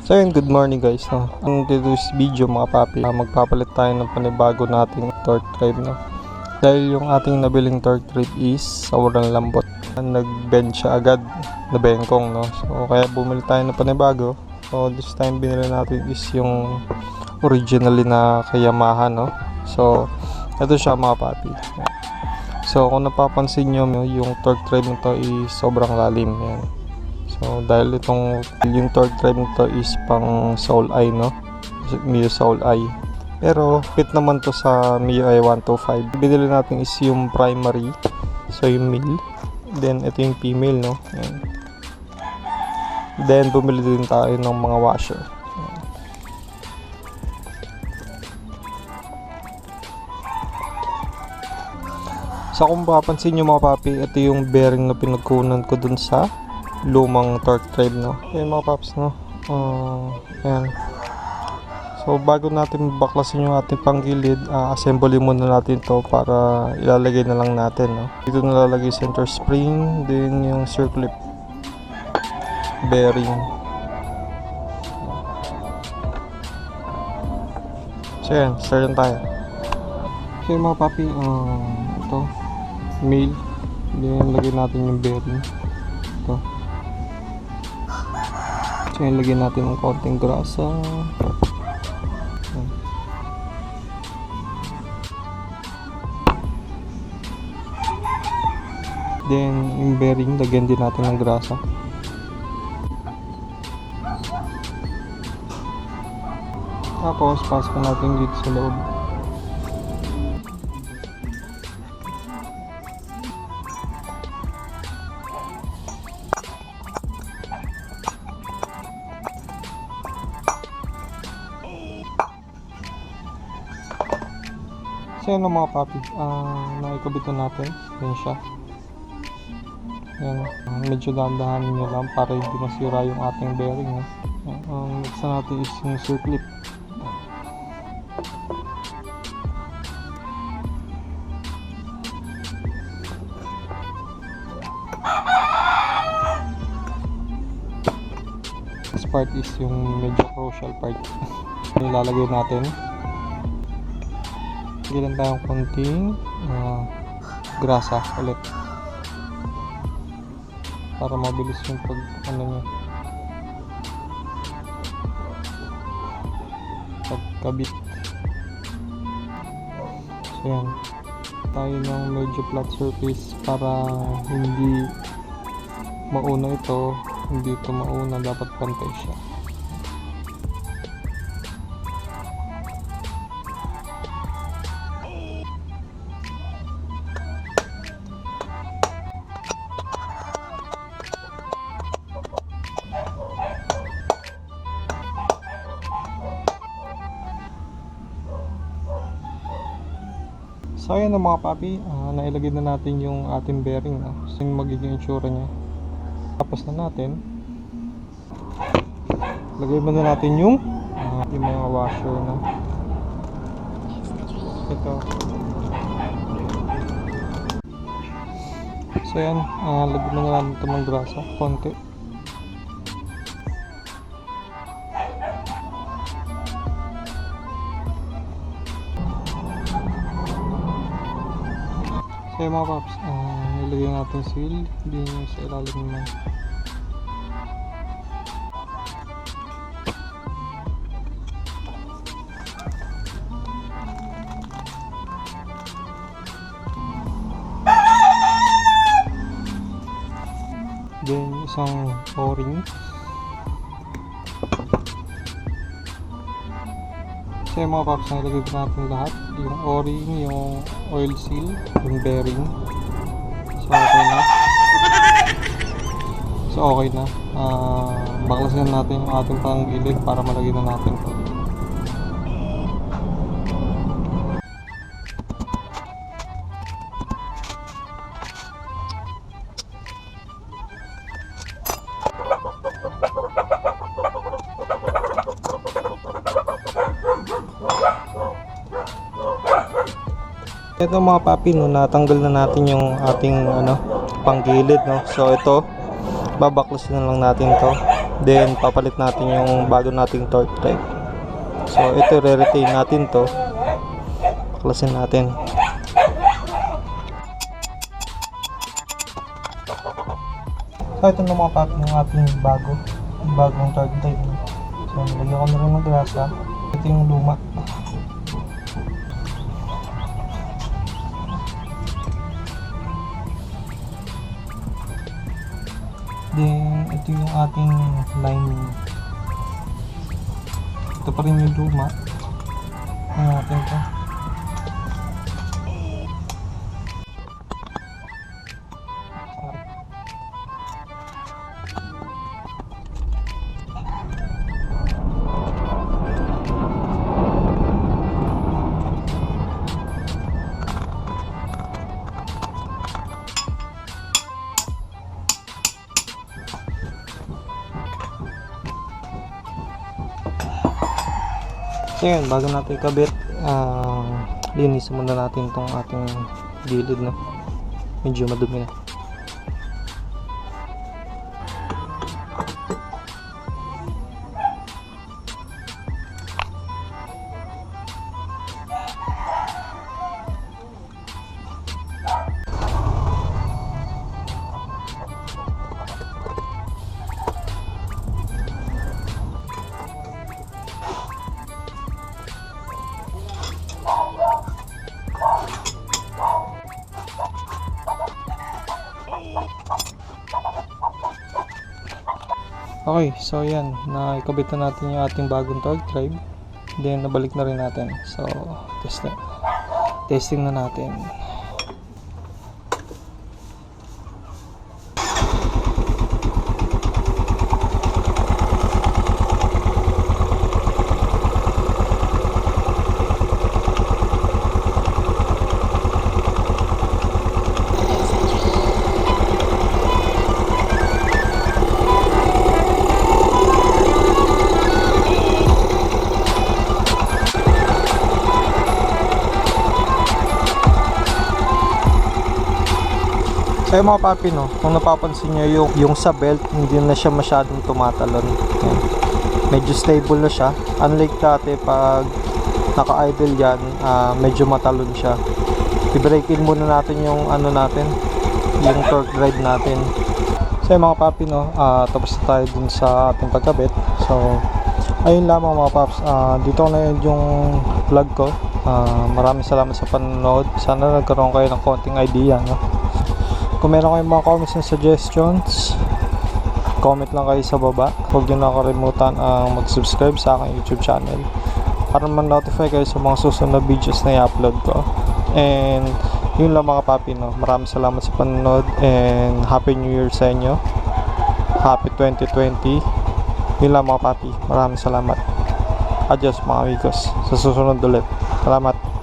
So yun, good morning guys, no. Ang today's video mga papi, magpapalit tayo ng panibago nating torque drive, no. Dahil yung ating nabiling torque drive is sobrang lambot, nag-bend siya agad na bengkong, no. So kaya bumili tayo ng panibago. So this time binili natin is yung originally na kay Yamaha, no. So ito siya mga papi. So kung napapansin nyo, yung torque drive nito is sobrang lalim, yan. So dahil yung torque drive nito is pang Soul Eye, no, Mio Soul Eye, pero fit naman to sa Mio Eye 125. Binili natin is yung primary, so yung male, then ito yung female, no. Ayan. Then bumili din tayo ng mga washer. Ayan. So kung mapapansin nyo mga papi, ito yung bearing na pinagkunan ko dun sa lumang torque drive, no. Ayan mga paps, no. Ayan. So bago natin baklasin yung ating panggilid, assemble muna natin to para ilalagay na lang natin, no. Dito nalalagay center spring, then yung circlip bearing. So ayan, start na tayo. So yung mga papi, ito male, then lagay natin yung bearing ito. So yan, lagyan natin ng konting grasa. Then yung bearing, lagyan din natin ng grasa. Tapos pasok natin dito sa loob. So yun mga papi, naikabit na natin. Yan siya. Yan, medyo dahan-dahanin nyo lang para hindi masira yung ating bearing. Next na natin is yung circlip. This part is yung medyo crucial part. Nilalagay natin. Lagyan tayong konting grasa ulit para mabilis yung pagkabit. So yan, tayo ng medyo flat surface para hindi mauna ito, hindi ito mauna, dapat pantay siya. So ayan na mga papi, nailagay na natin yung ating bearing, no? So yung magiging itsura nya. Tapos na natin, lagay muna natin yung mga washer, no? Ito. So ayan, lagay muna natin ito ng grasa, konti. So yung mga paps, nilagay natin seal, hindi nyo sa ilalim naman. Then isang o-ring. So yung mga paps, nilagay natin lahat, yung o-ring, yung oil seal, yung bearing. So okay na. Baklasin natin yung ating panggilid para malagay na natin ito. Ito mga papi, no, natanggal na natin yung ating panggilid, no. So ito, babaklasin na lang natin to. Then papalit natin yung bago nating torque drive. So ito re-retain natin to. Baklasin natin. So ito na mga papi yung ating bagong torque drive. So nilagyan ko na rin ng grasa. Ito yung luma. Then ito yung ating lining. Ito pa rin yung luma. Ano natin to? So yun, bago natin ikabit, linisin muna natin itong ating gilid, no? Medyo madumi na. Okay, so yan, naikabit na natin yung ating bagong torque drive. Then nabalik na rin natin. So, testing na natin. So yung mga papi, no, kung napapansin nyo yung sa belt, hindi na siya masyadong tumatalon. Ayan. Medyo stable na siya. Unlike dati pag naka-idle yan, medyo matalon siya. I-break in muna natin yung ano natin, yung torque drive natin. So yung mga papi, no, tapos na tayo dun sa ating pagkabit. So ayun lamang mga paps, dito na yung vlog ko. Maraming salamat sa panonood. Sana nagkaroon kayo ng konting idea, no? Kung meron kayong mga comments and suggestions, comment lang kayo sa baba. Huwag nyo nakalimutan mag-subscribe sa aking YouTube channel para man-notify kayo sa mga susunod na videos na i-upload ko. And yun lang mga papi, no? Maraming salamat sa panonood and Happy New Year sa inyo. Happy 2020. Yun lang mga papi. Maraming salamat. Adios mga amigos. Sa susunod ulit. Salamat.